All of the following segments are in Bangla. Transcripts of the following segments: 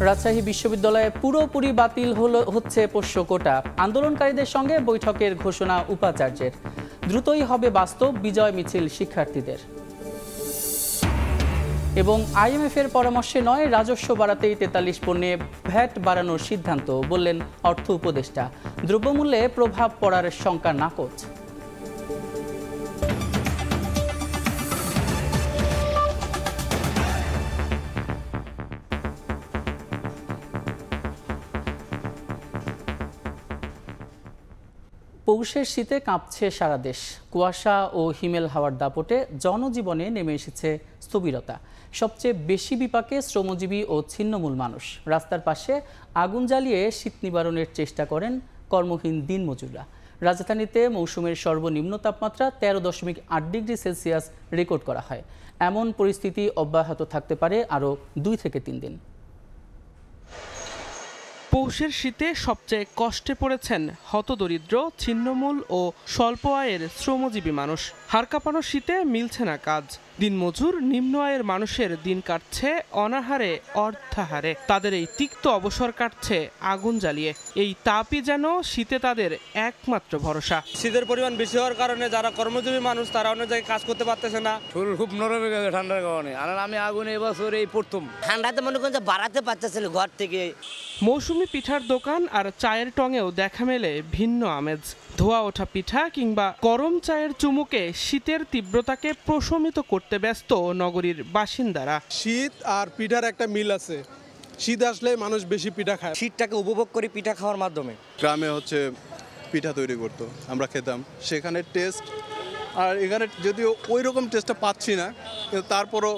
রাজশাহী বিশ্ববিদ্যালয়ে পুরোপুরি বাতিল হচ্ছে পোষ্য কোটা। আন্দোলনকারীদের সঙ্গে বৈঠকের ঘোষণা উপাচার্যের। দ্রুতই হবে বাস্তব বিজয় মিছিল শিক্ষার্থীদের। এবং আইএমএফ এর পরামর্শে নয়, রাজস্ব বাড়াতেই ৪৩ পণ্যে ভ্যাট বাড়ানোর সিদ্ধান্ত, বললেন অর্থ উপদেষ্টা। দ্রব্যমূল্যে প্রভাব পড়ার শঙ্কা নাকচ। পৌষের শীতে কাঁপছে সারা দেশ। কুয়াশা ও হিমেল হাওয়ার দাপটে জনজীবনে নেমে এসেছে স্থবিরতা। সবচেয়ে বেশি বিপাকে শ্রমজীবী ও ছিন্নমূল মানুষ। রাস্তার পাশে আগুন জ্বালিয়ে শীত নিবারণের চেষ্টা করেন কর্মহীন দিনমজুররা। রাজধানীতে মৌসুমের সর্বনিম্ন তাপমাত্রা ১৩.৮ ডিগ্রি সেলসিয়াস রেকর্ড করা হয়। এমন পরিস্থিতি অব্যাহত থাকতে পারে আরও ২ থেকে ৩ দিন। পৌষের শীতে সবচেয়ে কষ্টে পড়েছেন হতদরিদ্র, ছিন্নমূল ও স্বল্প আয়ের শ্রমজীবী মানুষ। হাড় কাঁপানো শীতে মিলছে না কাজ। দিনমজুর, নিম্ন আয়ের মানুষের দিন কাটছে অনাহারে, অর্ধাহারে। তাদের এই তিক্ত অবসর কাটছে আগুন জ্বালিয়ে। এই তাপই যেন শীতে তাদের একমাত্র ভরসা। শীতের পরিমাণ বেশি হওয়ার কারণে যারা কর্মজীবী মানুষ তারা অনেক জায়গায় কাজ করতে পারতেছে না। শরীর খুব নরম হয়ে গেছে ঠান্ডার কারণে। আর আমি আগুন এবছর এই প্রথম। ঠান্ডাতে মনে করেন যে বাড়াতে পারতেছিল ঘর থেকে। মৌসুমি পিঠার দোকান আর চায়ের টঙেও দেখা মেলে ভিন্ন আমেজ। ধোয়া ওঠা পিঠা কিংবা গরম চায়ের চুমুকে শীতের তীব্রতাকে প্রশমিত করতে ব্যস্ত নগরীর বাসিন্দারা। শীত আর পিঠার একটা মিল আছে। শীত আসলে মানুষ বেশি পিঠা খায়। শীতটাকে উপভোগ করি পিঠা খাওয়ার মাধ্যমে। গ্রামে পিঠা তৈরি করতো, আমরা খেতাম, সেখানে টেস্ট আর এখানে যদিও ওই রকম টেস্টটা পাচ্ছি না, কিন্তু তারপরও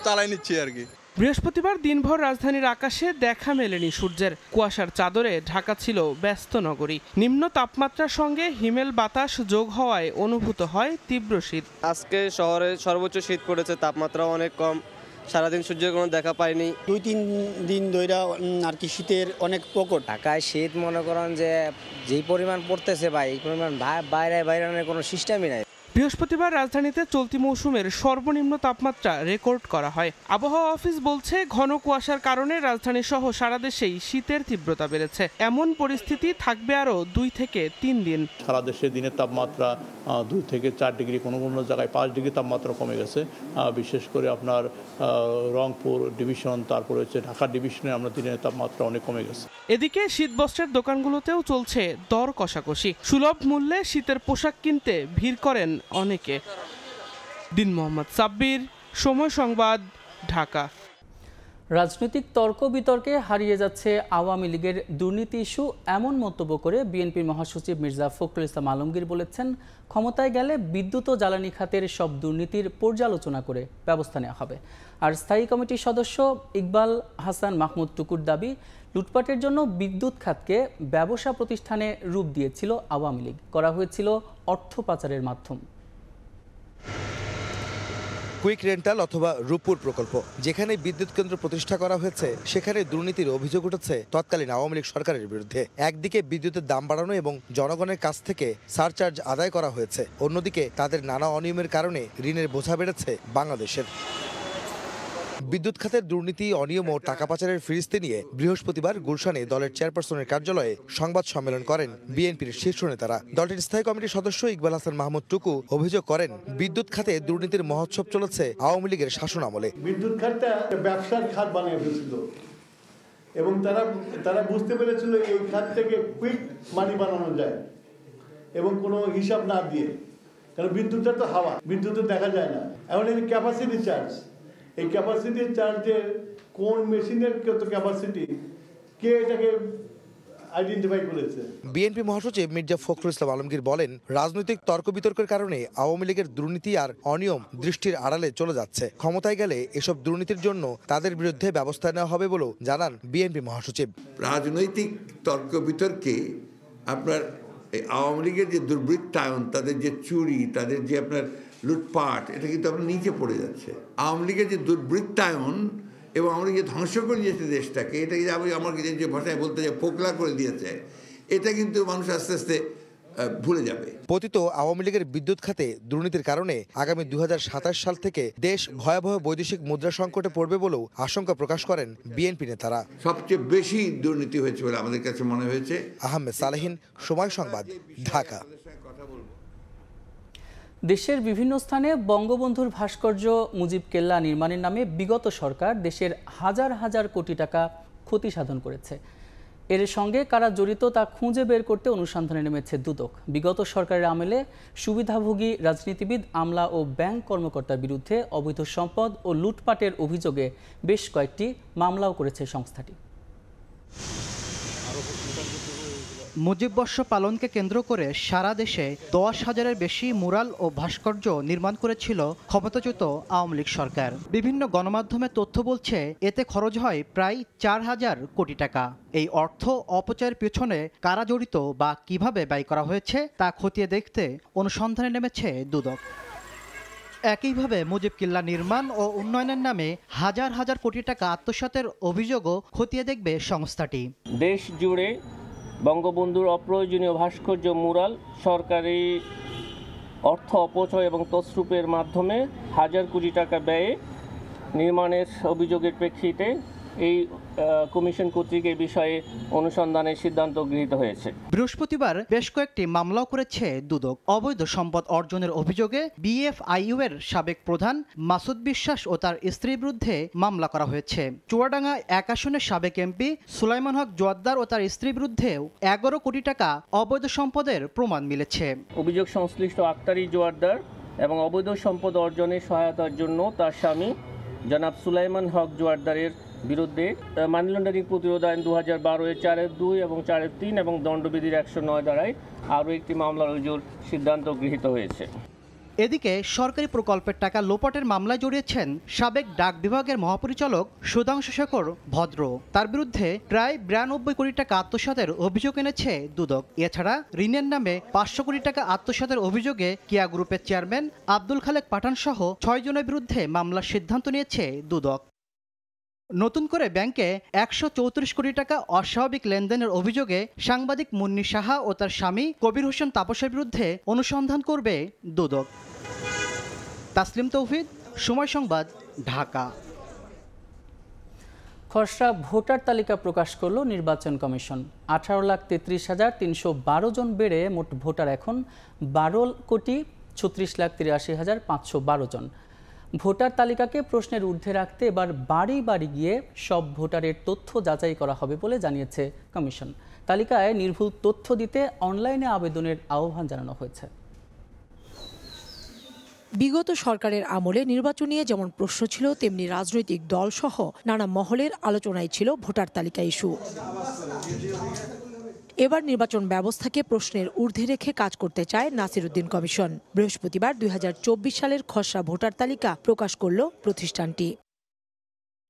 চালাই নিচ্ছি আর কি। বৃহস্পতিবার দিনভর রাজধানীর আকাশে দেখা মেলেনি সূর্যের। কুয়াশার চাদরে ঢাকা ছিল ব্যস্ত নগরী। নিম্ন তাপমাত্রার সঙ্গে হিমেল বাতাস যোগ হওয়ায় অনুভূত হয় তীব্র শীত। আজকে শহরে সর্বোচ্চ শীত পড়েছে, তাপমাত্রা অনেক কম। সারাদিন সূর্যের কোনো দেখা পাইনি। ২-৩ দিন ধরে আর কি শীতের অনেক প্রকট। ঢাকায় শীত মনে করেন যে যেই পরিমাণ পড়তেছে ভাই, এই পরিমাণ বাইরে কোনো সিস্টেমই নাই। বৃহস্পতিবার রাজধানীতে চলতি মৌসুমের সর্বনিম্ন তাপমাত্রা রেকর্ড করা হয়। আবহাওয়া অফিস বলছে, ঘন কুয়াশার কারণে রাজধানী সহ সারা দেশেই শীতের তীব্রতা বেড়েছে। এমন পরিস্থিতি থাকবে আরও ২ থেকে ৩ দিন। সারা দেশে দিনের তাপমাত্রা ২ থেকে ৪ ডিগ্রি, কোনো কোনো জায়গায় ৫ ডিগ্রি তাপমাত্রা কমে গেছে। বিশেষ করে আপনার রংপুর ডিভিশন, তারপরে হচ্ছে ঢাকা ডিভিশনে আমরা দিনের তাপমাত্রা অনেক কমে গেছে। এদিকে শীতবস্ত্রের দোকানগুলোতেও চলছে দর কষাকষি। সুলভ মূল্যে শীতের পোশাক কিনতে ভিড় করেন অনেকে। দিন মোহাম্মদ সাব্বির, সময় সংবাদ, ঢাকা। রাজনৈতিক তর্ক বিতর্কে হারিয়ে যাচ্ছে আওয়ামী লীগের দুর্নীতি ইস্যু, এমন মন্তব্য করে বিএনপির মহাসচিব মির্জা ফখরুল ইসলাম আলমগীর বলেছেন, ক্ষমতায় গেলে বিদ্যুৎ ও জ্বালানি খাতের সব দুর্নীতির পর্যালোচনা করে ব্যবস্থা নেওয়া হবে। আর স্থায়ী কমিটির সদস্য ইকবাল হাসান মাহমুদ টুকুর দাবি, লুটপাটের জন্য বিদ্যুৎ খাতকে ব্যবসা প্রতিষ্ঠানে রূপ দিয়েছিল আওয়ামী লীগ, করা হয়েছিল অর্থ পাচারের মাধ্যম। কুইক রেন্টাল অথবা রূপপুর প্রকল্প, যেখানে বিদ্যুৎ কেন্দ্র প্রতিষ্ঠা করা হয়েছে, সেখানে দুর্নীতির অভিযোগ উঠেছে তৎকালীন আওয়ামী লীগ সরকারের বিরুদ্ধে। একদিকে বিদ্যুতের দাম বাড়ানো এবং জনগণের কাছ থেকে সারচার্জ আদায় করা হয়েছে, অন্যদিকে তাদের নানা অনিয়মের কারণে ঋণের বোঝা বেড়েছে বাংলাদেশের। বিদ্যুৎ খাতের দুর্নীতি, অনিয়ম ও টাকা পাচারের ফিরিস্তি নিয়ে বৃহস্পতিবার গুলশানে দলের চেয়ারপারসনের কার্যালয়ে সংবাদ সম্মেলন করেন বিএনপির শীর্ষ নেতারা। দলটির স্থায়ী কমিটির সদস্য ইকবাল হাসান মাহমুদ টুকু অভিযোগ করেন, বিদ্যুৎ খাতে দুর্নীতির মহোৎসব চলেছে আওয়ামী লীগের শাসন আমলে। বিদ্যুৎ খাতটা ব্যবসার খাত বানিয়ে ফেলেছিল এবং তারা বুঝতে পেরেছিল এই খাত থেকে কুইক মানি বানানো যায় এবং কোনো হিসাব না দিয়ে, কারণ বিদ্যুৎটা তো হাওয়া, বিদ্যুৎ দেখা যায় না। এখন এই ক্যাপাসিটি চার্জ, এই ক্যাপাসিটি চার্জের কোন মেশিনের কত ক্যাপাসিটি, কে এটাকে আইডেন্টিফাই করেছে? বিএনপি মহাসচিব মির্জা ফখরুল ইসলাম আলমগীর বলেন, রাজনৈতিক তর্ক বিতর্কের কারণে আওয়ামী লীগের দুর্নীতি আর অনিয়ম দৃষ্টির আড়ালে চলে যাচ্ছে। ক্ষমতায় গেলে এসব দুর্নীতির জন্য তাদের বিরুদ্ধে ব্যবস্থা নেওয়া হবে বলেও জানান বিএনপি মহাসচিব। রাজনৈতিক তর্ক বিতর্কে আপনার আওয়ামী লীগের যে দুর্বৃত্তায়ন, তাদের যে চুরি, তাদের যে আপনার লুটপাট, এটা কিন্তু আপনার নিচে পড়ে যাচ্ছে। আওয়ামী লীগের যে দুর্বৃত্তায়ন এবং আমরা যে ধ্বংস করে দিয়েছে দেশটাকে, এটাকে আমার যে ভাষায় বলতে যে পোকলা করে দিয়েছে, এটা কিন্তু মানুষ আস্তে আস্তে ভুলে যাবে। পতিত আওয়ামী লীগের বিদ্যুৎ খাতে দুর্নীতির কারণে আগামী 2027 সাল থেকে দেশ ভয়াবহ বৈদেশিক মুদ্রা সংকটে পড়বে বলেও আশঙ্কা প্রকাশ করেন বিএনপি নেতারা। সবচেয়ে বেশি দুর্নীতি হয়েছে বলে আমাদের কাছে মনে হয়েছে। আহমেদ সালেহীন, সময় সংবাদ, ঢাকা। দেশের বিভিন্ন স্থানে বঙ্গবন্ধুর ভাস্কর্য মুজিব কেল্লা নির্মাণের নামে বিগত সরকার দেশের হাজার হাজার কোটি টাকা ক্ষতি সাধন করেছে। এর সঙ্গে কারা জড়িত তা খুঁজে বের করতে অনুসন্ধানে নেমেছে দুদক। বিগত সরকারের আমলে সুবিধাভোগী রাজনীতিবিদ, আমলা ও ব্যাংক কর্মকর্তার বিরুদ্ধে অবৈধ সম্পদ ও লুটপাটের অভিযোগে বেশ কয়েকটি মামলাও করেছে সংস্থাটি। মুজিববর্ষ পালনকে কেন্দ্র করে সারা দেশে 10,000-এর বেশি মুরাল ও ভাস্কর্য নির্মাণ করেছিল ক্ষমতাচ্যুত আওয়ামী লীগ সরকার। বিভিন্ন গণমাধ্যমের তথ্য বলছে এতে খরচ হয় প্রায় 4,000 কোটি টাকা। এই অর্থ অপচয়ের পেছনে কারা জড়িত বা কিভাবে ব্যয় করা হয়েছে তা খতিয়ে দেখতে অনুসন্ধানে নেমেছে দুদক। একইভাবে মুজিব কিল্লা নির্মাণ ও উন্নয়নের নামে হাজার হাজার কোটি টাকা আত্মসাতের অভিযোগও খতিয়ে দেখবে সংস্থাটি। দেশ জুড়ে বঙ্গবন্ধুর অপ্রয়োজনীয় ভাস্কর্য, মুরাল সরকারি অর্থ অপচয় এবং তছরূপের মাধ্যমে হাজার কোটি টাকা ব্যয়ে নির্মাণের অভিযোগের প্রেক্ষিতে এই কমিশন কর্তৃক এই বিষয়ে অনুসন্ধানের সিদ্ধান্ত গৃহীত হয়েছে। বৃহস্পতিবার বেশ কয়েকটি মামলাও করেছে দুদক। অবৈধ সম্পদ অর্জনের অভিযোগে বিএফআইইউ এর সাবেক প্রধান মাসুদ বিশ্বাস ও তার স্ত্রীর বিরুদ্ধে মামলা করা হয়েছে। চুয়াডাঙ্গা 1 আসনের সাবেক এমপি সুলাইমান হক জোয়াদ্দার ও তার স্ত্রীর বিরুদ্ধেও 11 কোটি টাকা অবৈধ সম্পদের প্রমাণ মিলেছে। অভিযোগ সংশ্লিষ্ট আক্তারি জোয়াদ্দার এবং অবৈধ সম্পদ অর্জনে সহায়তার জন্য তার স্বামী জনাব সুলাইমান হক জোয়াদ্দারের বিরুদ্ধে মানি লন্ডারিং প্রতিরোধ আইন 2012-এর 4-2 এবং 4-3 এবং দণ্ডবিধির 109 ধারায় আরও একটি মামলা রুজুর সিদ্ধান্ত গৃহীত হয়েছে। এদিকে সরকারি প্রকল্পের টাকা লোপাটের মামলায় জড়িয়েছেন সাবেক ডাক বিভাগের মহাপরিচালক সুধাংশু শেখর ভদ্র। তার বিরুদ্ধে প্রায় 92 কোটি টাকা আত্মসাতের অভিযোগ এনেছে দুদক। এছাড়া ঋণের নামে 500 কোটি টাকা আত্মসাতের অভিযোগে কিয়া গ্রুপের চেয়ারম্যান আব্দুল খালেক পাঠান সহ 6 জনের বিরুদ্ধে মামলার সিদ্ধান্ত নিয়েছে দুদক। নতুন করে ব্যাংকে 134 কোটি টাকা অস্বাভাবিক লেনদেনের অভিযোগে সাংবাদিক মুন্নি সাহা ও তার স্বামী কবির হোসেন তাপসের বিরুদ্ধে অনুসন্ধান করবে দুদক। তাসলিম তৌহিদ, সময় সংবাদ, ঢাকা। খসড়া ভোটার তালিকা প্রকাশ করল নির্বাচন কমিশন। 18,33,312 জন বেড়ে মোট ভোটার এখন 12,36,83,512 জন। ভোটার তালিকাকে প্রশ্নের ঊর্ধ্বে রাখতে এবার বাড়ি বাড়ি গিয়ে সব ভোটারের তথ্য যাচাই করা হবে বলে জানিয়েছে কমিশন। তালিকায় নির্ভুল তথ্য দিতে অনলাইনে আবেদনের আহ্বান জানানো হয়েছে। বিগত সরকারের আমলে নির্বাচন নিয়ে যেমন প্রশ্ন ছিল, তেমনি রাজনৈতিক দল সহ নানা মহলের আলোচনায় ছিল ভোটার তালিকা ইস্যু। এবার নির্বাচন ব্যবস্থাকে প্রশ্নের ঊর্ধ্বে রেখে কাজ করতে চায় নাসিরউদ্দিন কমিশন। বৃহস্পতিবার 2024 সালের খসড়া ভোটার তালিকা প্রকাশ করল প্রতিষ্ঠানটি।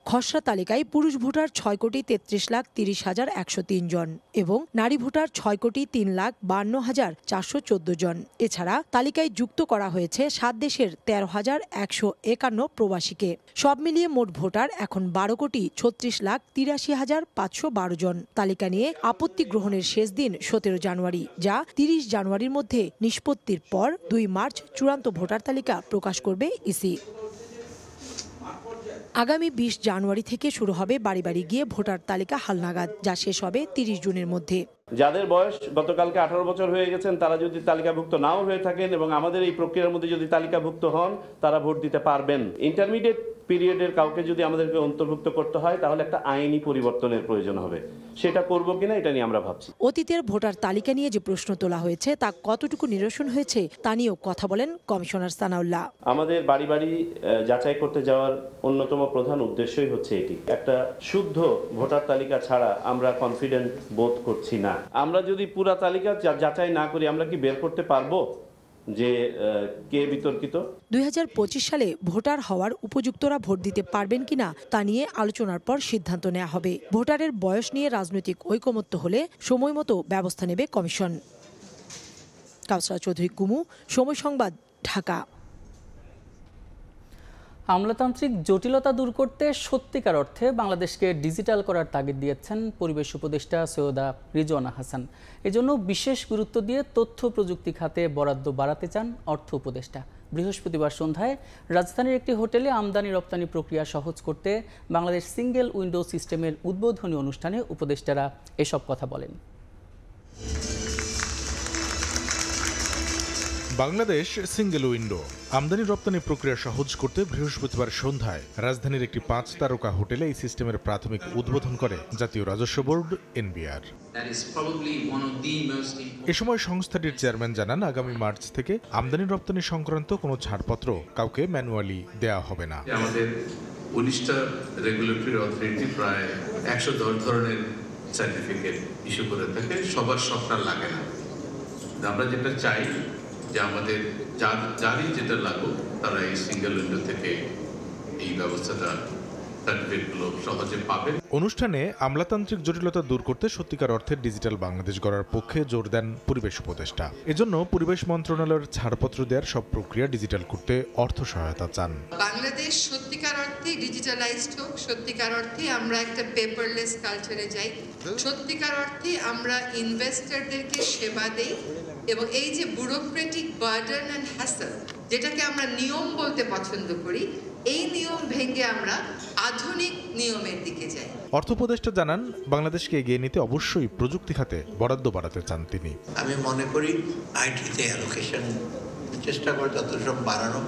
খসড়া তালিকায় পুরুষ ভোটার 6,33,30,103 জন এবং নারী ভোটার 6,03,52,414 জন। এছাড়া তালিকায় যুক্ত করা হয়েছে 7 দেশের 13,151 প্রবাসীকে। সব মিলিয়ে মোট ভোটার এখন 12,36,83,512 জন। তালিকা নিয়ে আপত্তি গ্রহণের শেষ দিন 17 জানুয়ারি, যা 30 জানুয়ারির মধ্যে নিষ্পত্তির পর 2 মার্চ চূড়ান্ত ভোটার তালিকা প্রকাশ করবে ইসি। আগামী 20 জানুয়ারি থেকে শুরু হবে বাড়ি বাড়ি গিয়ে ভোটার তালিকা হালনাগাদ, যা শেষ হবে 30 জুনের মধ্যে। যাদের বয়স গতকালকে 18 বছর হয়ে গেছেন, তারা যদি তালিকাভুক্ত নাও হয়ে থাকেন এবং আমাদের এই প্রক্রিয়ার মধ্যে যদি তালিকাভুক্ত হন, তারা ভোট দিতে পারবেন। ইন্টারমিডিয়েট পিরিয়ডের কাউকে যদি আমাদেরকে অন্তর্ভুক্ত করতে হয়, তাহলে একটা আইনি পরিবর্তনের প্রয়োজন হবে। সেটা করব কিনা এটা নিয়ে আমরা ভাবছি। অতীতের ভোটার তালিকা নিয়ে যে প্রশ্ন তোলা হয়েছে তা কতটুকু নিরসন হয়েছে তা নিয়েও কথা বলেন কমিশনার সানাউল্লাহ। আমাদের বাড়ি বাড়ি যাচাই করতে যাওয়ার অন্যতম প্রধান উদ্দেশ্যই হচ্ছে এটি। একটা শুদ্ধ ভোটার তালিকা ছাড়া আমরা কনফিডেন্ট বোধ করছি না। আমরা যদি পুরা তালিকা যাচাই না করি, আমরা কি বের করতে পারবো যে কে বিতর্কিত? 2025 সালে ভোটার হওয়ার উপযুক্তরা ভোট দিতে পারবেন কিনা তা নিয়ে আলোচনার পর সিদ্ধান্ত নেওয়া হবে। ভোটারের বয়স নিয়ে রাজনৈতিক ঐকমত্য হলে সময় মতো ব্যবস্থা নেবে কমিশন। কাউসারা চৌধুরী কুমু, সময় সংবাদ, ঢাকা। আমলাতান্ত্রিক জটিলতা দূর করতে সত্যিকার অর্থে বাংলাদেশকে ডিজিটাল করার তাগিদ দিয়েছেন পরিবেশ উপদেষ্টা সৈয়দা রিজওয়ানা হাসান। এজন্য বিশেষ গুরুত্ব দিয়ে তথ্য প্রযুক্তি খাতে বরাদ্দ বাড়াতে চান অর্থ উপদেষ্টা। বৃহস্পতিবার সন্ধ্যায় রাজধানীর একটি হোটেলে আমদানি রপ্তানি প্রক্রিয়া সহজ করতে বাংলাদেশ সিঙ্গেল উইন্ডো সিস্টেমের উদ্বোধনী অনুষ্ঠানে উপদেষ্টারা এসব কথা বলেন। বাংলাদেশ সিঙ্গেল উইন্ডো আমদানি রপ্তানি প্রক্রিয়া সহজ করতে বৃহস্পতিবার সন্ধ্যায় রাজধানীর একটি 5 তারকা হোটেলে এই সিস্টেমের প্রাথমিক উদ্বোধন করে জাতীয় রাজস্ব বোর্ড এনবিআর। এ সময় সংস্থাটির চেয়ারম্যান জানান, আগামী মার্চ থেকে আমদানি রপ্তানি সংক্রান্ত কোনো ছাড়পত্র কাউকে ম্যানুয়ালি দেওয়া হবে না। আমাদের 19টা রেগুলেটরি অথরিটি প্রায় 110 ধরনের সার্টিফিকেট ইস্যু করে থাকে, সবার সবটা লাগে না। আমরা যেটা চাই যে আমাদের যারই যেটা লাগুক তারা এই সিঙ্গেল উইন্ডো থেকে এই ব্যবস্থাটা সার্টিফিকেটগুলো সহজে পাবে। অনুষ্ঠানে আমলাতান্ত্রিক জটিলতা দূর করতে সত্যিকার অর্থে ডিজিটাল বাংলাদেশ গড়ার পক্ষে জোর দেন পরিবেশ উপদেষ্টা। এজন্য পরিবেশ মন্ত্রণালয়ের ছাড়পত্র দেওয়ার সব প্রক্রিয়া ডিজিটাল করতে অর্থ সহায়তা চান। বাংলাদেশ সত্যিকার অর্থে ডিজিটালাইজড হোক, সত্যিকার অর্থে আমরা একটা পেপারলেস কালচারে যাই, সত্যিকার অর্থে আমরা ইনভেস্টরদেরকে সেবা দেই এবং এই যে ব্যুরোক্রেটিক বার্ডেন অ্যান্ড হ্যাসেল, যেটাকে আমরা নিয়ম বলতে পছন্দ করি, এই নিয়ম ভেঙে আমরা আধুনিক নিয়মের দিকে যাই। অর্থ উপদেষ্টা জানান, বাংলাদেশকে এগিয়ে নিতে অবশ্যই প্রযুক্তি খাতে বরাদ্দ বাড়াতে চান তিনি। আমি মনে করি আইটিতে অ্যালোকেশন চেষ্টা করে যত সব বাড়ানো,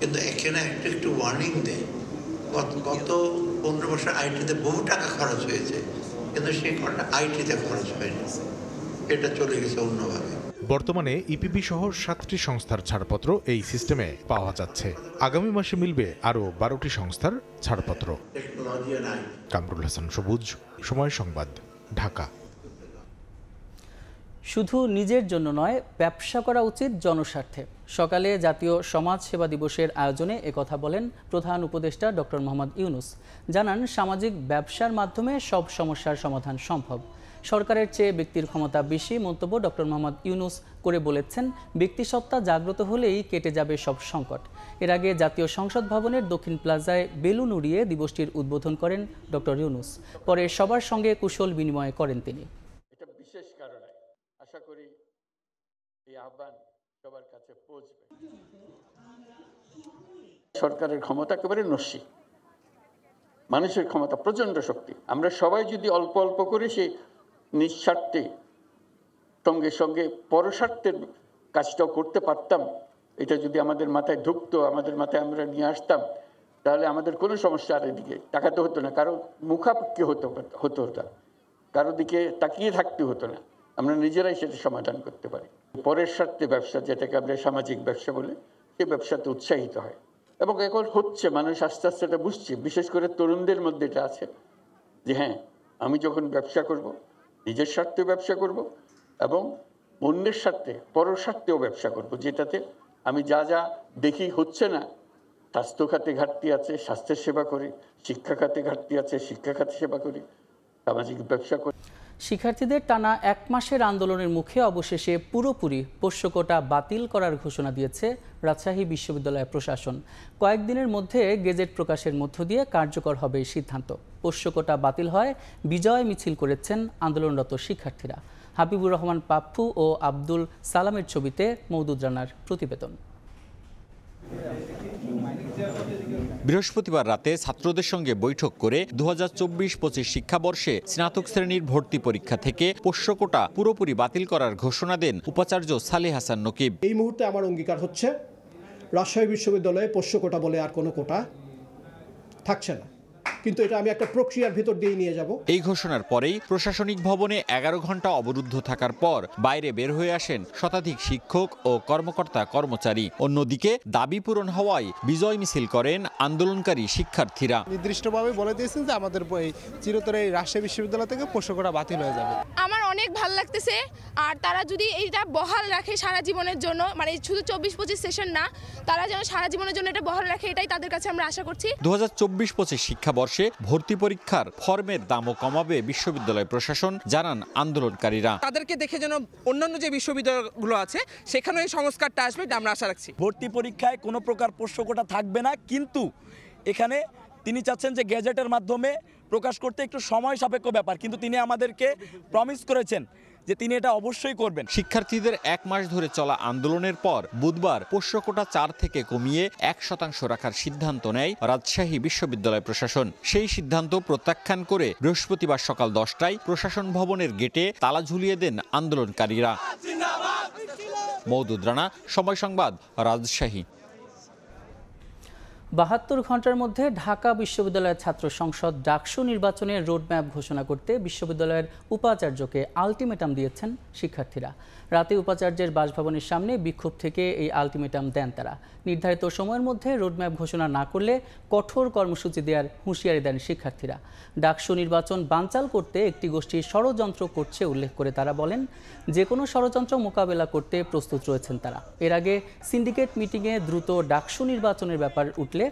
কিন্তু এখানে একটু ওয়ার্নিং দেয়। গত 15 বছর আইটিতে বহু টাকা খরচ হয়েছে, কিন্তু সেই টাকা আইটিতে খরচ হয়নি, এটা চলে গেছে অন্যভাবে। বর্তমানে ইপিবি সহ 7টি সংস্থার ছাড়পত্র এই সিস্টেমে পাওয়া যাচ্ছে। আগামী মাসে মিলবে আরও 12টি সংস্থার ছাড়পত্র। কামরুল হাসান সবুজ, সময় সংবাদ, ঢাকা। শুধু নিজের জন্য নয়, ব্যবসা করা উচিত জনস্বার্থে। সকালে জাতীয় সমাজ সেবা দিবসের আয়োজনে একথা বলেন প্রধান উপদেষ্টা ডক্টর মোহাম্মদ ইউনূস। জানান, সামাজিক ব্যবসার মাধ্যমে সব সমস্যার সমাধান সম্ভব। সরকারের চেয়ে ব্যক্তির ক্ষমতা বেশি মন্তব্য ডক্টর মোহাম্মদ ইউনূস করে বলেছেন, ব্যক্তিসত্তা জাগ্রত হলেই কেটে যাবে সব সংকট। এর আগে জাতীয় সংসদ ভবনের দক্ষিণ প্লাজায় বেলুন উড়িয়ে দিবসটির উদ্বোধন করেন ডক্টর ইউনূস। পরে সবার সঙ্গে কুশল বিনিময় করেন তিনি। এটা বিশেষ কারণে আশা করি এই আহ্বান সবার কাছে পৌঁছবে। সরকারের ক্ষমতা একেবারে নস্যি, মানুষের ক্ষমতা প্রচণ্ড শক্তি। আমরা সবাই যদি অল্প অল্প করে সেই নিঃস্বার্থে সঙ্গে সঙ্গে পরস্বার্থের কাজটাও করতে পারতাম, এটা যদি আমাদের মাথায় ঢুকতো, আমাদের মাথায় আমরা নিয়ে আসতাম, তাহলে আমাদের কোনো সমস্যা আর এদিকে তাকাতে হতো না, কারো মুখাপেক্ষি হতো না, কারো দিকে তাকিয়ে থাকতে হতো না। আমরা নিজেরাই সেটা সমাধান করতে পারি। পরের স্বার্থে ব্যবসা, যেটাকে আমরা সামাজিক ব্যবসা বলে, সেই ব্যবসাতে উৎসাহিত হয় এবং এখন হচ্ছে, মানুষ আস্তে আস্তে এটা বুঝছে। বিশেষ করে তরুণদের মধ্যে এটা আছে যে হ্যাঁ, আমি যখন ব্যবসা করব, নিজের স্বার্থে ব্যবসা করব এবং অন্যের স্বার্থে, পরের স্বার্থেও ব্যবসা করব, যেটাতে আমি যা যা দেখি হচ্ছে না, স্বাস্থ্য খাতে ঘাটতি আছে, স্বাস্থ্যের সেবা করি, শিক্ষা খাতে ঘাটতি আছে, শিক্ষা খাতে সেবা করি, সামাজিক ব্যবসা করি। শিক্ষার্থীদের টানা 1 মাসের আন্দোলনের মুখে অবশেষে পুরোপুরি পোষ্য কোটা বাতিল করার ঘোষণা দিয়েছে রাজশাহী বিশ্ববিদ্যালয় প্রশাসন। কয়েকদিনের মধ্যে গেজেট প্রকাশের মধ্য দিয়ে কার্যকর হবে এই সিদ্ধান্ত। পোষ্য কোটা বাতিল হয় বিজয় মিছিল করেছেন আন্দোলনরত শিক্ষার্থীরা। হাবিবুর রহমান পাপ্পু ও আব্দুল সালামের ছবিতে মওদুদ রানার প্রতিবেদন। বৃহস্পতিবার রাতে ছাত্রদের সঙ্গে বৈঠক করে 2024-25 শিক্ষাবর্ষে স্নাতক শ্রেণীর ভর্তি পরীক্ষা থেকে পোষ্য কোটা পুরোপুরি বাতিল করার ঘোষণা দেন উপাচার্য সালেহ হাসান নকিব। এই মুহূর্তে আমার অঙ্গীকার হচ্ছে, রাজশাহী বিশ্ববিদ্যালয়ে পোষ্য কোটা বলে আর কোনো কোটা থাকছে না, কিন্তু এটা আমি একটা প্রক্রিয়ার ভিতর দিয়ে নিয়ে যাব। এই ঘোষণার পরেই প্রশাসনিক ভবনে 11 ঘন্টা অবরুদ্ধ থাকার পর বাইরে বের হয়ে আসেন শতাধিক শিক্ষক ও কর্মকর্তা কর্মচারী। অন্যদিকে দাবি পূরণ হওয়ায় বিজয় মিছিল করেন আন্দোলনকারী শিক্ষার্থীরা। নির্দিষ্টভাবে বলে দিয়েছেন যে আমাদের চিরতরে রাজশাহী বিশ্ববিদ্যালয় থেকে পোষ্য কোটা বাতিল হয়ে যাবে। আমার অনেক ভালো লাগতেছে। আর তারা যদি এইটা বহাল রাখে সারা জীবনের জন্য, মানে শুধু 24-25 সেশন না, তারা যেন সারা জীবনের জন্য এটা বহাল রাখে, এটাই তাদের কাছে আমরা আশা করছি। 2024-25 শিক্ষাবর্ষে ভর্তি পরীক্ষার ফর্মের দামও কমাবে বিশ্ববিদ্যালয় প্রশাসন, জানান আন্দোলনকারীরা। তাদেরকে দেখে যেন অন্যান্য যে বিশ্ববিদ্যালয়গুলো আছে সেখানে এই সংস্কারটা আসবে, এটা আমরা আশা রাখছি। ভর্তি পরীক্ষায় কোনো প্রকার প্রশ্নকোটা থাকবে না, কিন্তু এখানে তিনি চাচ্ছেন যে গ্যাজেটের মাধ্যমে প্রকাশ করতে একটু সময় সাপেক্ষ ব্যাপার, কিন্তু তিনি আমাদেরকে প্রমিস করেছেন যে তিনি এটা অবশ্যই করবেন। শিক্ষার্থীদের 1 মাস ধরে চলা আন্দোলনের পর বুধবার প্রশ্নকোটা 4 থেকে কমিয়ে 1% রাখার সিদ্ধান্ত নেয় রাজশাহী বিশ্ববিদ্যালয় প্রশাসন। সেই সিদ্ধান্ত প্রত্যাখ্যান করে বৃহস্পতিবার সকাল 10টায় প্রশাসন ভবনের গেটে তালা ঝুলিয়ে দেন আন্দোলনকারীরা। মওদুদ রানা, সময় সংবাদ, রাজশাহী। 72 ঘন্টার মধ্যে ঢাকা বিশ্ববিদ্যালয়ের ছাত্র সংসদ ডাকসু নির্বাচনের রোডম্যাপ ঘোষণা করতে বিশ্ববিদ্যালয়ের উপাচার্যকে আলটিমেটাম দিয়েছেন শিক্ষার্থীরা। রাতে উপাচার্যের বাসভবনের সামনে বিক্ষোভ থেকে এই আলটিমেটাম দেন তারা। নির্ধারিত সময়ের মধ্যে রোডম্যাপ ঘোষণা না করলে কঠোর কর্মসূচি দেওয়ার হুঁশিয়ারি দেন শিক্ষার্থীরা। ডাকসু নির্বাচন বানচাল করতে একটি গোষ্ঠী ষড়যন্ত্র করছে উল্লেখ করে তারা বলেন, যে কোনো ষড়যন্ত্র মোকাবেলা করতে প্রস্তুত রয়েছেন তারা। এর আগে সিন্ডিকেট মিটিংয়ে দ্রুত ডাকসু নির্বাচনের ব্যাপার উঠলে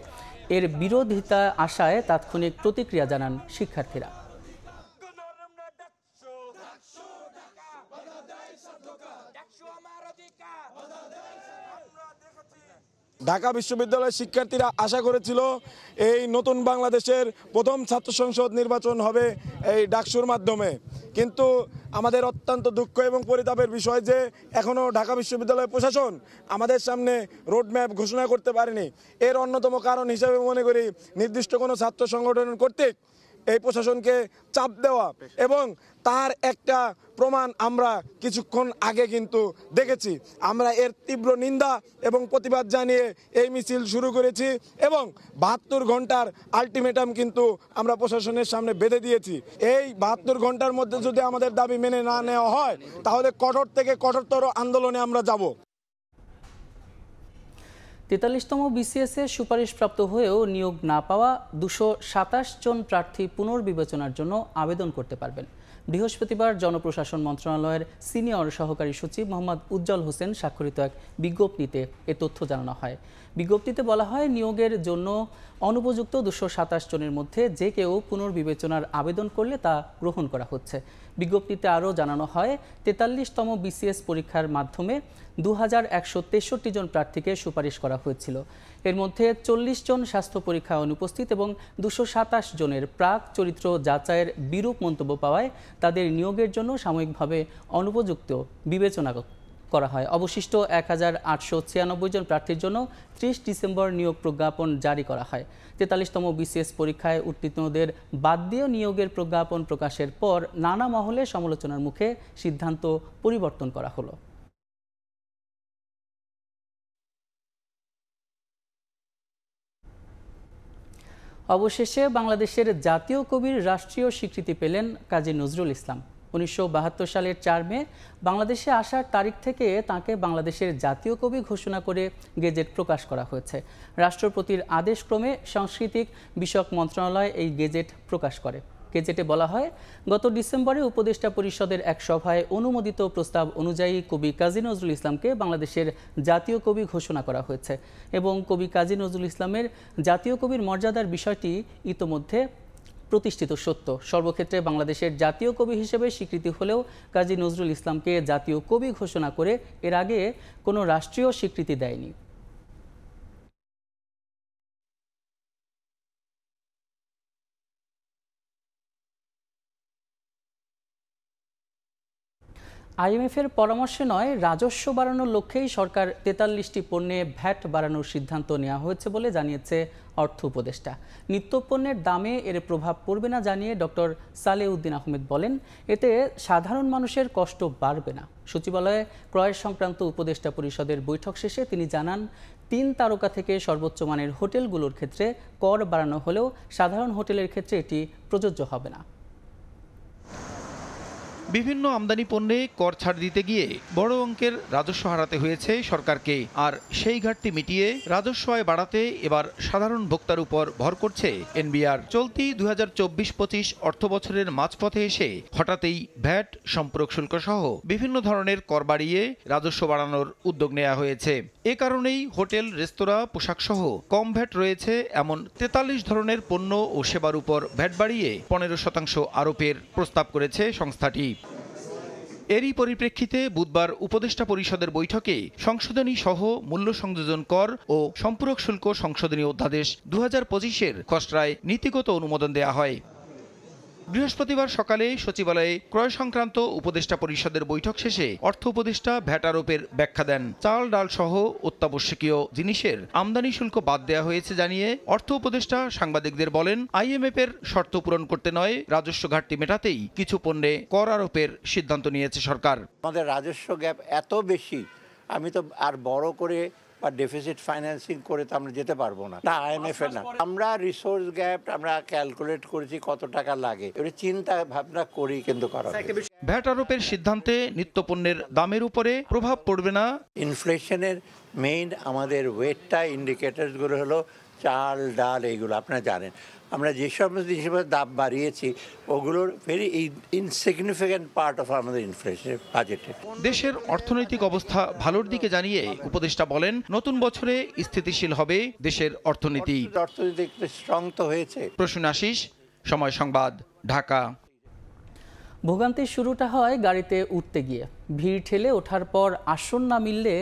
এর বিরোধিতা আশায় তাৎক্ষণিক প্রতিক্রিয়া জানান শিক্ষার্থীরা। ঢাকা বিশ্ববিদ্যালয়ের শিক্ষার্থীরা আশা করেছিল এই নতুন বাংলাদেশের প্রথম ছাত্র সংসদ নির্বাচন হবে এই ডাকসুর মাধ্যমে, কিন্তু আমাদের অত্যন্ত দুঃখ এবং পরিতাপের বিষয় যে এখনও ঢাকা বিশ্ববিদ্যালয় প্রশাসন আমাদের সামনে রোডম্যাপ ঘোষণা করতে পারেনি। এর অন্যতম কারণ হিসেবে মনে করি নির্দিষ্ট কোনো ছাত্র সংগঠন কর্তৃক এই প্রশাসনকে চাপ দেওয়া, এবং তার একটা প্রমাণ আমরা কিছুক্ষণ আগে কিন্তু দেখেছি। আমরা এর তীব্র নিন্দা এবং প্রতিবাদ জানিয়ে এই মিছিল শুরু করেছি এবং 72 ঘন্টার আলটিমেটাম কিন্তু আমরা প্রশাসনের সামনে বেঁধে দিয়েছি। এই 72 ঘন্টার মধ্যে যদি আমাদের দাবি মেনে না নেওয়া হয় তাহলে কঠোর থেকে কঠোরতর আন্দোলনে আমরা যাব। 43তম বিসিএসে সুপারিশপ্রাপ্ত হয়েও নিয়োগ না পাওয়া 227 জন প্রার্থী পুনর্বিবেচনার জন্য আবেদন করতে পারবেন। বৃহস্পতিবার জনপ্রশাসন মন্ত্রণালয়ের সিনিয়র সহকারী সচিব মোহাম্মদ উজ্জ্বল হোসেন স্বাক্ষরিত এক বিজ্ঞপ্তিতে এ তথ্য জানানো হয়। বিজ্ঞপ্তিতে বলা হয়, নিয়োগের জন্য অনুপযুক্ত 227 জনের মধ্যে যে কেউ পুনর্বিবেচনার আবেদন করলে তা গ্রহণ করা হচ্ছে। বিজ্ঞপ্তিতে আরও জানানো হয়, 43তম বিসিএস পরীক্ষার মাধ্যমে 2163 জন প্রার্থীকে সুপারিশ করা হয়েছিল। এর মধ্যে 40 জন স্বাস্থ্য পরীক্ষায় অনুপস্থিত এবং 227 জনের প্রাক চরিত্র যাচাইয়ের বিরূপ মন্তব্য পাওয়ায় তাদের নিয়োগের জন্য সাময়িকভাবে অনুপযুক্ত বিবেচনা করা হয়। অবশিষ্ট 1896 জন প্রার্থীর জন্য 30 ডিসেম্বর নিয়োগ প্রজ্ঞাপন জারি করা হয়। 43তম বিসিএস পরীক্ষায় উত্তীর্ণদের বাদ দিয়ে নিয়োগের প্রজ্ঞাপন প্রকাশের পর নানা মহলে সমালোচনার মুখে সিদ্ধান্ত পরিবর্তন করা হলো। অবশেষে বাংলাদেশের জাতীয় কবির রাষ্ট্রীয় স্বীকৃতি পেলেন কাজী নজরুল ইসলাম। 1972 সালের 4 মে বাংলাদেশে আসার তারিখ থেকে তাকে বাংলাদেশের জাতীয় কবি ঘোষণা করে গেজেট প্রকাশ করা হয়েছে। রাষ্ট্রপতির আদেশক্রমে সাংস্কৃতিক বিষয়ক মন্ত্রণালয় এই গেজেট প্রকাশ করে। গেজেটে বলা হয়, গত ডিসেম্বরে উপদেষ্টা পরিষদের এক সভায় অনুমোদিত প্রস্তাব অনুযায়ী কবি কাজী নজরুল ইসলামকে বাংলাদেশের জাতীয় কবি ঘোষণা করা হয়েছে এবং কবি কাজী নজরুল ইসলামের জাতীয় কবির মর্যাদার বিষয়টি ইতোমধ্যে প্রতিষ্ঠিত সত্য। সর্বক্ষেত্রে বাংলাদেশের জাতীয় কবি হিসেবে স্বীকৃতি হলেও কাজী নজরুল ইসলামকে জাতীয় কবি ঘোষণা করে এর আগে কোনো রাষ্ট্রীয় স্বীকৃতি দেয়নি। আইএমএফের পরামর্শে নয়, রাজস্ব বাড়ানোর লক্ষ্যেই সরকার 43টি পণ্যে ভ্যাট বাড়ানোর সিদ্ধান্ত নেওয়া হয়েছে বলে জানিয়েছে অর্থ উপদেষ্টা। নিত্যপণ্যের দামে এর প্রভাব পড়বে না জানিয়ে ডক্টর সালেউদ্দিন আহমেদ বলেন, এতে সাধারণ মানুষের কষ্ট বাড়বে না। সচিবালয়ে ক্রয় সংক্রান্ত উপদেষ্টা পরিষদের বৈঠক শেষে তিনি জানান, 3 তারকা থেকে সর্বোচ্চ মানের হোটেলগুলোর ক্ষেত্রে কর বাড়ানো হলেও সাধারণ হোটেলের ক্ষেত্রে এটি প্রযোজ্য হবে না। বিভিন্ন আমদানি পণ্যে কর ছাড় দিতে গিয়ে বড় অঙ্কের রাজস্ব হারাতে হয়েছে সরকারকে, আর সেই ঘাটতি মিটিয়ে রাজস্ব আয় বাড়াতে এবার সাধারণ ভোক্তার উপর ভর করছে এনবিআর। চলতি 2024-25 অর্থ বছরের মাঝপথে এসে হঠাৎই ভ্যাট, সম্পর্ক শুল্ক সহ বিভিন্ন ধরনের কর বাড়িয়ে রাজস্ব বাড়ানোর উদ্যোগ নেওয়া হয়েছে। এ কারণেই হোটেল, রেস্তোরাঁ, পোশাক সহ কম ভ্যাট রয়েছে এমন 43 ধরনের পণ্য ও সেবার উপর ভ্যাট বাড়িয়ে 15% আরোপের প্রস্তাব করেছে সংস্থাটি। এরই পরিপ্রেক্ষিতে বুধবার উপদেষ্টা পরিষদের বৈঠকে সংশোধনী সহ মূল্য সংযোজন কর ও সম্পূরক শুল্ক সংশোধনী অধ্যাদেশ 2025-এর খসড়ায় নীতিগত অনুমোদন দেয়া হয়। বৃহস্পতিবার সকালে সচিবালয়ে ক্রয় সংক্রান্ত উপদেষ্টা পরিষদের বৈঠক শেষে অর্থ উপদেষ্টা ভ্যাট আরোপের ব্যাখ্যা দেন। চাল, ডাল সহ অত্যাবশ্যকীয় জিনিসের আমদানি শুল্ক বাদ দেওয়া হয়েছে জানিয়ে অর্থ উপদেষ্টা সাংবাদিকদের বলেন, IMF-এর শর্ত পূরণ করতে নয়, রাজস্ব ঘাটতি মেটাতেই কিছু পণ্যে কর আরোপের সিদ্ধান্ত নিয়েছে সরকার। আমাদের রাজস্ব গ্যাপ এত বেশি, আমি তো আর বড় করে বা ডেফিসিট ফাইন্যান্সিং করে তো আমরা যেতে পারবো না, IMF এর না। আমরা রিসোর্স গ্যাপ আমরা ক্যালকুলেট করেছি কত টাকা লাগে, এটা চিন্তা ভাবনা করি কিন্তু করা। ভ্যাট আরোপের সিদ্ধান্তে নিত্যপণ্যের দামের উপরে প্রভাব পড়বে না। ইনফ্লেশনের মেইন আমাদের ওয়েটটা ইন্ডিকেটরসগুলো হলো চাল, ডাল, এইগুলো আপনারা জানেন। আমরা যে সমস্ত জিনিসের দাম বাড়িয়েছি ওগুলোর ভেরি ইনসিগনিফিক্যান্ট পার্ট অফ আমাদের ইনফ্লেশনের বাজেটে। দেশের অর্থনৈতিক অবস্থা ভালোর দিকে জানিয়ে উপদেষ্টা বলেন, নতুন বছরে স্থিতিশীল হবে দেশের অর্থনীতি। অর্থনীতি স্ট্রং তো হয়েছে। প্রসূন আশিস, সময় সংবাদ, ঢাকা। ভোগান্তির শুরুটা হয় গাড়িতে উঠতে গিয়ে। ভিড় ঠেলে ওঠার পর আসন না মিললে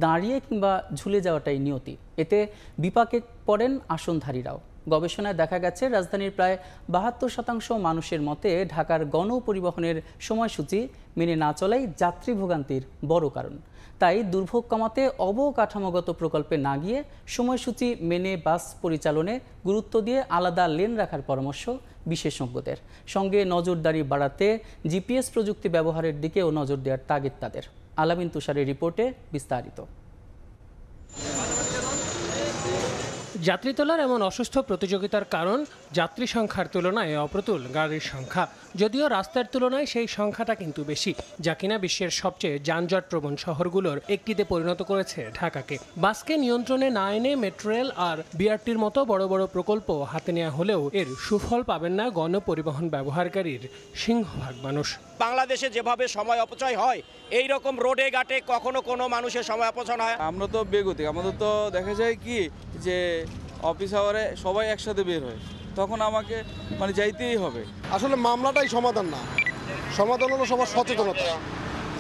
দাঁড়িয়ে কিংবা ঝুলে যাওয়াটাই নিয়তি। এতে বিপাকে পড়েন আসনধারীরাও। গবেষণায় দেখা গেছে, রাজধানীর প্রায় 72% মানুষের মতে ঢাকার গণপরিবহনের সময়সূচি মেনে না চলাই যাত্রী ভোগান্তির বড় কারণ। তাই দুর্ভোগ কমাতে অবকাঠামোগত প্রকল্পে না গিয়ে সময়সূচি মেনে বাস পরিচালনে গুরুত্ব দিয়ে আলাদা লেন রাখার পরামর্শ বিশেষজ্ঞদের। সঙ্গে নজরদারি বাড়াতে GPS প্রযুক্তি ব্যবহারের দিকেও নজর দেওয়ার তাগিদ তাদের। আলামিন তুষারের রিপোর্টে বিস্তারিত। যাত্রী তোলার এমন অসুস্থ প্রতিযোগিতার কারণ যাত্রী সংখ্যার তুলনায় অপ্রতুল গাড়ির সংখ্যা। যদিও রাস্তার তুলনায় সেই সংখ্যাটা কিন্তু বেশি, যা কিনা বিশ্বের সবচেয়ে যানজটপ্রবণ শহরগুলোর একটিতে পরিণত করেছে ঢাকাকে। বাসকে নিয়ন্ত্রণে না এনে মেট্রো রেল আর BRTর মতো বড় বড় প্রকল্প হাতে নেওয়া হলেও এর সুফল পাবেন না গণপরিবহন ব্যবহারকারীর সিংহভাগ মানুষ। বাংলাদেশে যেভাবে সময় অপচয় হয়, এই রকম রোডে ঘাটে কখনো কোনো মানুষের সময় অপচয় হয়। আমরা তো বেগতিক, আমাদের তো দেখা যায় কি যে অফিস আওয়ারে সবাই একসাথে বের হয়, তখন আমাকে যাইতেই হবে। আসলে মামলাটাই সমাধান না, সমাধান হলো সবার সচেতনতা।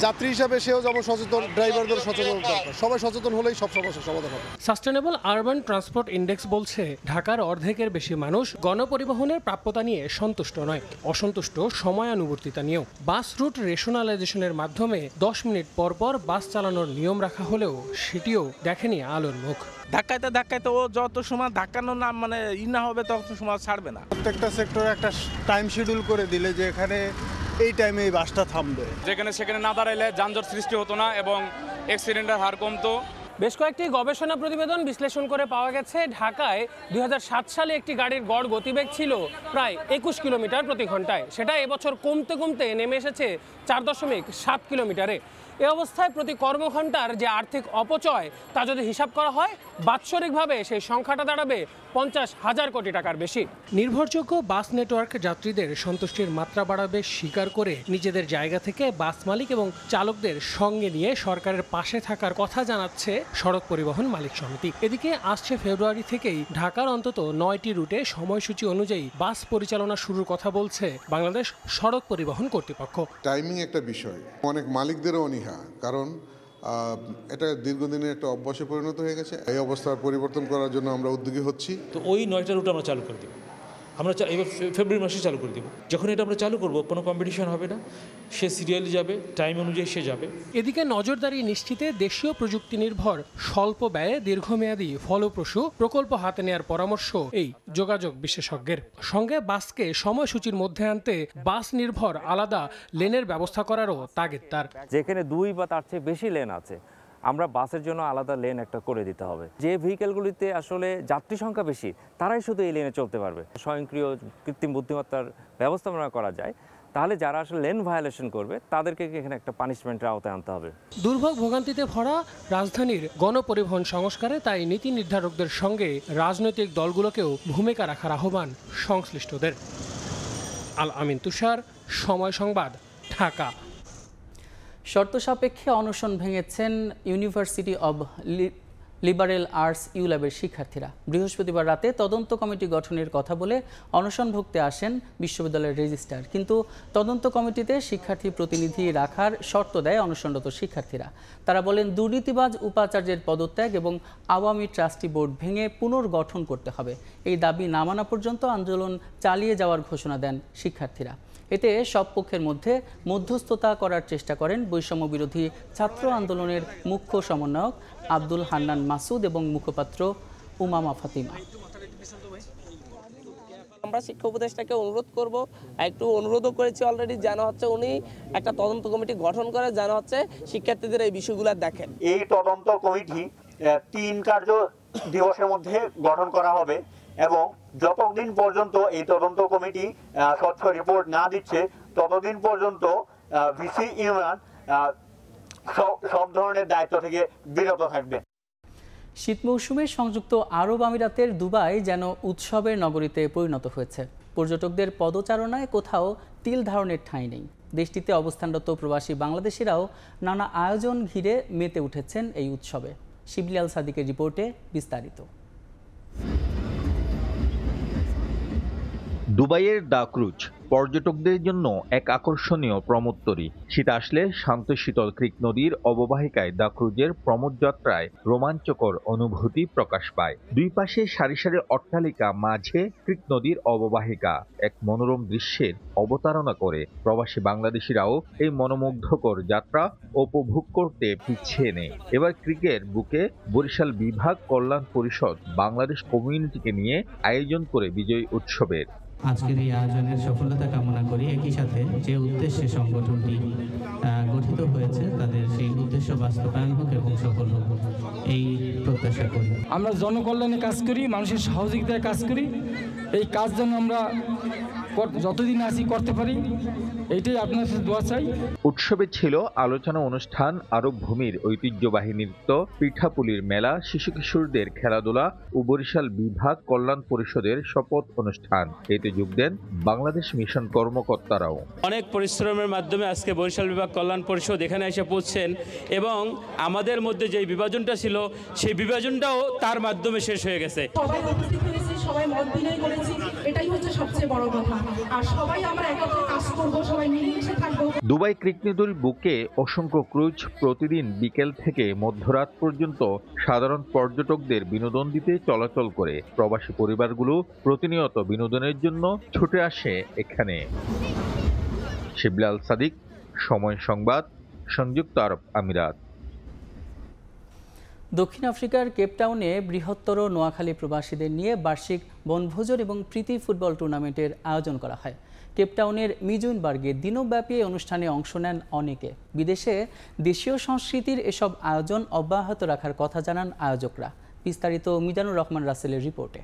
যাত্রী হিসাবে সেও যেমন সচেতন, ড্রাইভারদের সচেতন দরকার। সবাই সচেতন হলেই সব সমস্যার সমাধান হবে। সাস্টেনেবল আরবান ট্রান্সপোর্ট ইন্ডেক্স বলছে, ঢাকার অর্ধেকের বেশি মানুষ গণপরিবহনের প্রাপ্যতা নিয়ে সন্তুষ্ট নয়, অসন্তুষ্ট সময়ানুবর্তিতা নিয়েও। বাস রুট রেশনালাইজেশনের মাধ্যমে 10 মিনিট পর পর বাস চালানোর নিয়ম রাখা হলেও সেটিও দেখেনি আলোর মুখ। ধাক্কাইতে ধাক্কাইতে ও যত সময় ধাক্কানো না না হবে তত সময় ছাড়বে না। প্রত্যেকটা সেক্টরে একটা টাইম শিডিউল করে দিলে যে এখানে এই টাইমে এই বাসটা থামবে, যেখানে সেখানে না দাঁড়াইলে যানজট সৃষ্টি হতো না এবং অ্যাক্সিডেন্টের হার কমতো। বেশ কয়েকটি গবেষণা প্রতিবেদন বিশ্লেষণ করে পাওয়া গেছে, ঢাকায় 2007 সালে একটি গাড়ির গড় গতিবেগ ছিল প্রায় 21 কিলোমিটার প্রতি ঘন্টায়। সেটা এবছর কমতে কমতে নেমে এসেছে 4.7 কিলোমিটারে। এ অবস্থায় প্রতি কর্মঘণ্টার যে আর্থিক অপচয় তা যদি হিসাব করা হয়, বাৎসরিকভাবে সেই সংখ্যাটা দাঁড়াবে 50,000 কোটি টাকার বেশি। নির্ভরযোগ্য বাস নেটওয়ার্ক যাত্রীদের সন্তুষ্টির মাত্রা বাড়াবে স্বীকার করে নিজেদের জায়গা থেকে বাস মালিক এবং চালকদের সঙ্গে নিয়ে সরকারের পাশে থাকার কথা জানাচ্ছে সড়ক পরিবহন মালিক সমিতি। এদিকে আসছে ফেব্রুয়ারি থেকেই ঢাকার অন্তত 9টি রুটে সময়সূচি অনুযায়ী বাস পরিচালনা শুরুর কথা বলছে বাংলাদেশ সড়ক পরিবহন কর্তৃপক্ষ। টাইমিং একটা বিষয়, অনেক মালিকদেরও অনীহা, কারণ এটা দীর্ঘদিনের একটা অভ্যাসে পরিণত হয়ে গেছে। এই অবস্থার পরিবর্তন করার জন্য আমরা উদ্যোগী হচ্ছি। তো ওই 9টা রুট আমরা চালু করে দিব, আমরা এবার ফেব্রুয়ারি মাসে চালু করে দেব। যখন এটা আমরা চালু করব, কোনো কম্পিটিশন হবে না, সে সিরিয়ালি যাবে, টাইম অনুযায়ী সে যাবে। এদিকে নজরদারি নিশ্চিতে দেশীয় প্রযুক্তি নির্ভর স্বল্প ব্যয়ে দীর্ঘমেয়াদী ফলপ্রসূ প্রকল্প হাতে নেওয়ার পরামর্শ এই যোগাযোগ বিশেষজ্ঞের। সঙ্গে বাসকে সময়সূচির মধ্যে আনতে বাস নির্ভর আলাদা লেনের ব্যবস্থা করারও তাগিদ তার। যেখানে 2 বা তার চেয়ে বেশি লেন আছে, আমরা বাসের জন্য আলাদা লেন একটা করে দিতে হবে। যে ভেহিকেলগুলিতে আসলে যাত্রী সংখ্যা বেশি, তারাই শুধু এই লেনে চলতে পারবে। স্বয়ংক্রিয় কৃত্রিম বুদ্ধিমত্তার ব্যবস্থাপনা করা যায়, তাহলে যারা আসলে লেন ভায়োলেশন করবে তাদেরকে এখানে একটা পানিশমেন্টের আওতায় আনতে হবে। দুর্ভোগ ভোগান্তিতে ভরা রাজধানীর গণপরিবহন সংস্কারে তাই নীতি নির্ধারকদের সঙ্গে রাজনৈতিক দলগুলোকেও ভূমিকা রাখার আহ্বান সংশ্লিষ্টদের। আল আমিন তুষার, সময় সংবাদ, ঢাকা। শর্ত সাপেক্ষে অনশন ভেঙেছেন ইউনিভার্সিটি অব লিবারেল আর্টস ইউল্যাবের শিক্ষার্থীরা। বৃহস্পতিবার রাতে তদন্ত কমিটি গঠনের কথা বলে অনশনভুক্তে আসেন বিশ্ববিদ্যালয়ের রেজিস্ট্রার, কিন্তু তদন্ত কমিটিতে শিক্ষার্থী প্রতিনিধি রাখার শর্ত দেয় অনশনরত শিক্ষার্থীরা। তারা বলেন দুর্নীতিবাজ উপাচার্যের পদত্যাগ এবং আওয়ামী ট্রাস্টি বোর্ড ভেঙে পুনর্গঠন করতে হবে। এই দাবি না মানা পর্যন্ত আন্দোলন চালিয়ে যাওয়ার ঘোষণা দেন শিক্ষার্থীরা। এতে সব পক্ষের মধ্যে মধ্যস্থতা করার চেষ্টা করেন বৈষম্য বিরোধী ছাত্র আন্দোলনের মুখ্য সমন্বয়ক আব্দুল হান্নান মাসুদ এবং মুখপাত্র উমামা ফাতিমা। আমরা শিক্ষা উপদেষ্টাকে অনুরোধ করব, একটু অনুরোধও করেছি অলরেডি, যেন হচ্ছে উনি একটা তদন্ত কমিটি গঠন করে, যেন হচ্ছে শিক্ষার্থীদের এই বিষয়গুলো দেখেন। এই তদন্ত কমিটি 3 কার্য দিবসের মধ্যে গঠন করা হবে এবং যতদিন পর্যন্ত এই তদন্ত কমিটি স্বচ্ছ রিপোর্ট না দিচ্ছে ততদিন পর্যন্ত ভিসি ইউনিয়ন সব ধরনের দায়িত্ব থেকে বিরত থাকবে। শীত মৌসুমে সংযুক্ত আরব আমিরাতের দুবাই যেন উৎসবের নগরীতে পরিণত হয়েছে। পর্যটকদের পদচারণায় কোথাও তিল ধারণের ঠাঁই নেই। দেশটিতে অবস্থানরত প্রবাসী বাংলাদেশিরাও নানা আয়োজন ঘিরে মেতে উঠেছেন এই উৎসবে। শিবলি আল সাদিকের রিপোর্টে বিস্তারিত। দুবাইয়ের দ্য ক্রুজ পর্যটকদের জন্য এক আকর্ষণীয় প্রমোদতরী। শীত আসলে শান্ত শীতল ক্রিক নদীর অববাহিকায় দ্য ক্রুজের প্রমোদ যাত্রায় রোমাঞ্চকর অনুভূতি প্রকাশ পায়। দুই পাশে সারি সারি অট্টালিকা, মাঝে ক্রিক নদীর অববাহিকা, এক মনোরম দৃশ্যের অবতারণা করে প্রবাসী বাংলাদেশিরাও এই মনোমুগ্ধকর যাত্রা উপভোগ করতে পিছিয়ে নেই। এবার ক্রিকের বুকে বরিশাল বিভাগ কল্যাণ পরিষদ বাংলাদেশ কমিউনিটিকে নিয়ে আয়োজন করে বিজয় উৎসবের। আজকের এই আয়োজনের সফলতা কামনা করি, একই সাথে যে উদ্দেশ্যে সংগঠনটি গঠিত হয়েছে তাদের সেই উদ্দেশ্য বাস্তবায়ন হোক এবং সফল হোক এই প্রত্যাশা করি। আমরা জনকল্যাণে কাজ করি, মানুষের সহযোগিতায় কাজ করি। এই কাজ যেন আমরা যতদিন আছি করতে পারি, এইটাই আপনার সাথে দোয়া চাই। উৎসবে ছিল আলোচনা অনুষ্ঠান, আরব ভূমির ঐতিহ্যবাহী নৃত্য, পিঠাপুলির মেলা, শিশু কিশোরদের খেলাধুলা ও বরিশাল বিভাগ কল্যাণ পরিষদের শপথ অনুষ্ঠান। এতে যোগ দেন বাংলাদেশ মিশন কর্মকর্তারাও। অনেক পরিশ্রমের মাধ্যমে আজকে বরিশাল বিভাগ কল্যাণ পরিষদ এখানে এসে পৌঁছছেন এবং আমাদের মধ্যে যে বিভাজনটা ছিল সেই বিভাজনটাও তার মাধ্যমে শেষ হয়ে গেছে। সবাই মত বিনয় করেছি, এটাই হচ্ছে সবচেয়ে বড় কথা। আর সবাই আমরা একত্রে কাজ করব, সবাই মিলেমিশে থাকবো। দুবাই ক্রিক নদীর বুকে অসংখ্য ক্রুজ প্রতিদিন বিকেল থেকে মধ্যরাত পর্যন্ত সাধারণ পর্যটকদের বিনোদন দিতে চলাচল করে। প্রবাসী পরিবারগুলো প্রতিনিয়ত বিনোদনের জন্য ছুটে আসে এখানে। শিবলি আল সাদিক, সময় সংবাদ, সংযুক্ত আরব আমিরাত। দক্ষিণ আফ্রিকার কেপটাউনে বৃহত্তর নোয়াখালী প্রবাসীদের নিয়ে বার্ষিক বনভোজন এবং প্রীতি ফুটবল টুর্নামেন্টের আয়োজন করা হয়। কেপটাউনের মিজুনবার্গে দিনব্যাপী অনুষ্ঠানে অংশ নেন অনেকে। বিদেশে দেশীয় সংস্কৃতির এসব আয়োজন অব্যাহত রাখার কথা জানান আয়োজকরা। বিস্তারিত মিজানুর রহমান রাসেলের রিপোর্টে।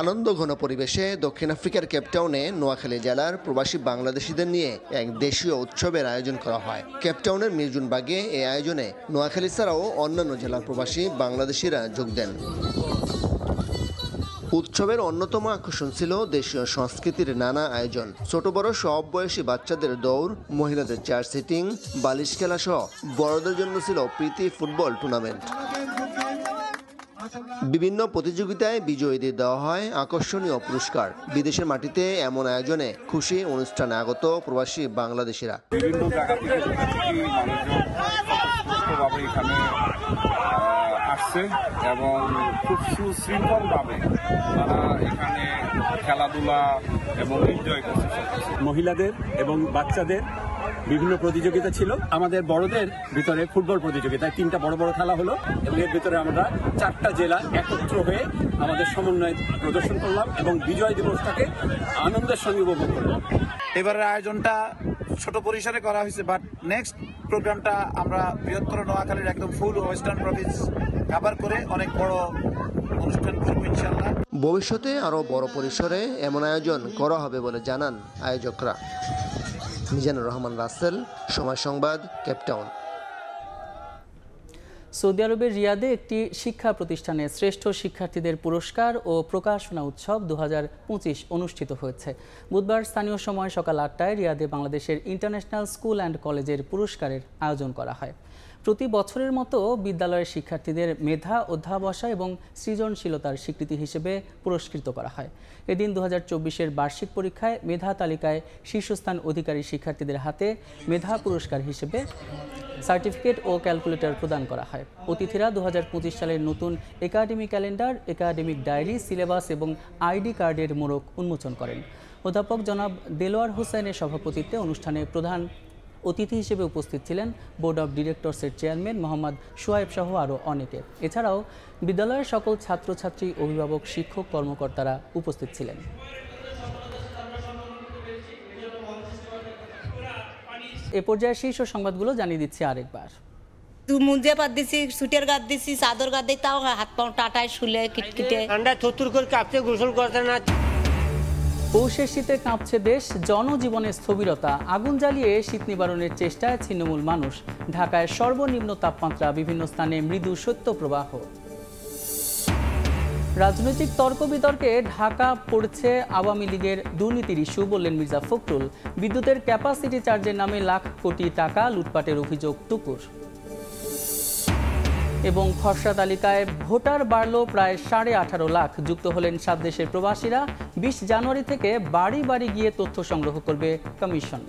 আনন্দ ঘন পরিবেশে দক্ষিণ আফ্রিকার কেপটাউনে নোয়াখালী জেলার প্রবাসী বাংলাদেশিদের নিয়ে এক দেশীয় উৎসবের আয়োজন করা হয়। কেপটাউনের মিরজুনবাগে এই আয়োজনে নোয়াখালী ছাড়াও অন্যান্য জেলার প্রবাসী বাংলাদেশিরা যোগ দেন। উৎসবের অন্যতম আকর্ষণ ছিল দেশীয় সংস্কৃতির নানা আয়োজন। ছোট বড় সব বয়সী বাচ্চাদের দৌড়, মহিলাদের চেয়ার সিটিং, বালিশ খেলা সহ বড়দের জন্য ছিল প্রীতি ফুটবল টুর্নামেন্ট। বিভিন্ন প্রতিযোগিতায় বিজয়ীদের দেওয়া হয় আকর্ষণীয় পুরস্কার। বিদেশের মাটিতে এমন আয়োজনে খুশি অনুষ্ঠানে আগত প্রবাসী বাংলাদেশিরা। বিভিন্ন জায়গা থেকে এখানে আসছে এবং খুব সুশৃঙ্খলভাবে তারা এখানে খেলাধুলা এবং এনজয় করছে। মহিলাদের এবং বাচ্চাদের বিভিন্ন প্রতিযোগিতা ছিল। আমাদের বড়দের ভিতরে ফুটবল প্রতিযোগিতায় 3টা বড় বড় খেলা হলো এবং এর ভিতরে আমরা 4টা জেলা একত্র হয়ে আমাদের সমন্বয় প্রদর্শন করলাম এবং বিজয় দিবসটাকে আনন্দের সঙ্গে উপভোগ করলাম। এবারের আয়োজনটা ছোট পরিসরে করা হয়েছে, বাট নেক্সট প্রোগ্রামটা আমরা বৃহত্তর নোয়াখালীর একদম ফুল ওয়েস্টার্ন প্রভিন্স কভার করে অনেক বড় অনুষ্ঠান করব ইনশাআল্লাহ। ভবিষ্যতে আরও বড় পরিসরে এমন আয়োজন করা হবে বলে জানান আয়োজকরা। মিজানুর রহমান রাসেল, সময় সংবাদ, কেপটাউন। সৌদি আরবের রিয়াদে একটি শিক্ষা প্রতিষ্ঠানে শ্রেষ্ঠ শিক্ষার্থীদের পুরস্কার ও প্রকাশনা উৎসব 2025 অনুষ্ঠিত হয়েছে। বুধবার স্থানীয় সময় সকাল 8টায় রিয়াদে বাংলাদেশের ইন্টারন্যাশনাল স্কুল অ্যান্ড কলেজের পুরস্কারের আয়োজন করা হয়। প্রতি বছরের মতো বিদ্যালয়ের শিক্ষার্থীদের মেধা, অধ্যাবসায় এবং সৃজনশীলতার স্বীকৃতি হিসেবে পুরস্কৃত করা হয়। এদিন 2024-এর বার্ষিক পরীক্ষায় মেধা তালিকায় শীর্ষস্থান অধিকারী শিক্ষার্থীদের হাতে মেধা পুরস্কার হিসেবে সার্টিফিকেট ও ক্যালকুলেটর প্রদান করা হয়। অতিথিরা 2025 সালের নতুন academic calendar, academic diary, syllabus এবং আইডি কার্ডের মোড়ক উন্মোচন করেন। অধ্যাপক জনাব দেলোয়ার হোসেনের সভাপতিত্বে অনুষ্ঠানে প্রধান অতিথি হিসেবে উপস্থিত ছিলেন বোর্ড অব ডিরেক্টরসের চেয়ারম্যান মোহাম্মদ সোহাইব সহ আরও অনেকে। এছাড়াও বিদ্যালয়ের সকল ছাত্রছাত্রী, অভিভাবক, শিক্ষক, কর্মকর্তারা উপস্থিত ছিলেন। এ পর্যায়ে শীর্ষ সংবাদগুলো জানিয়ে দিচ্ছি আরেকবার। মুঞ্জে পাত দিছি, সুটের গাদ দিছি, চাদর গাদ দিই, তাও হাত পা টাটায় শুলে কিটকিটে ঠান্ডা থুতুর করে কাঁপছে, গোসল করতে না। পৌষের শীতে কাঁপছে দেশ, জনজীবনে স্থবিরতা, আগুন জ্বালিয়ে শীত নিবারণের চেষ্টায় ছিন্নমূল মানুষ। ঢাকায় সর্বনিম্ন তাপমাত্রা, বিভিন্ন স্থানে মৃদু শৈত্যপ্রবাহ। রাজনৈতিক তর্ক বিতর্কে ঢাকা পড়ছে আওয়ামী লীগের দুর্নীতির ইস্যু, বললেন মির্জা ফখরুল। বিদ্যুতের ক্যাপাসিটি চার্জের নামে লাখ কোটি টাকা লুটপাটের অভিযোগ টুকুর। এবং খসড়া তালিকায় ভোটার বাড়ল প্রায় 18.5 লাখ। যুক্ত হলেন 7 দেশের প্রবাসীরা। 20 জানুয়ারি থেকে বাড়ি বাড়ি গিয়ে তথ্য সংগ্রহ করবে কমিশন।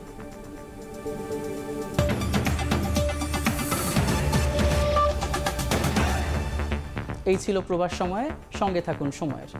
এই ছিল প্রবাস সময়। সঙ্গে থাকুন সময়ের।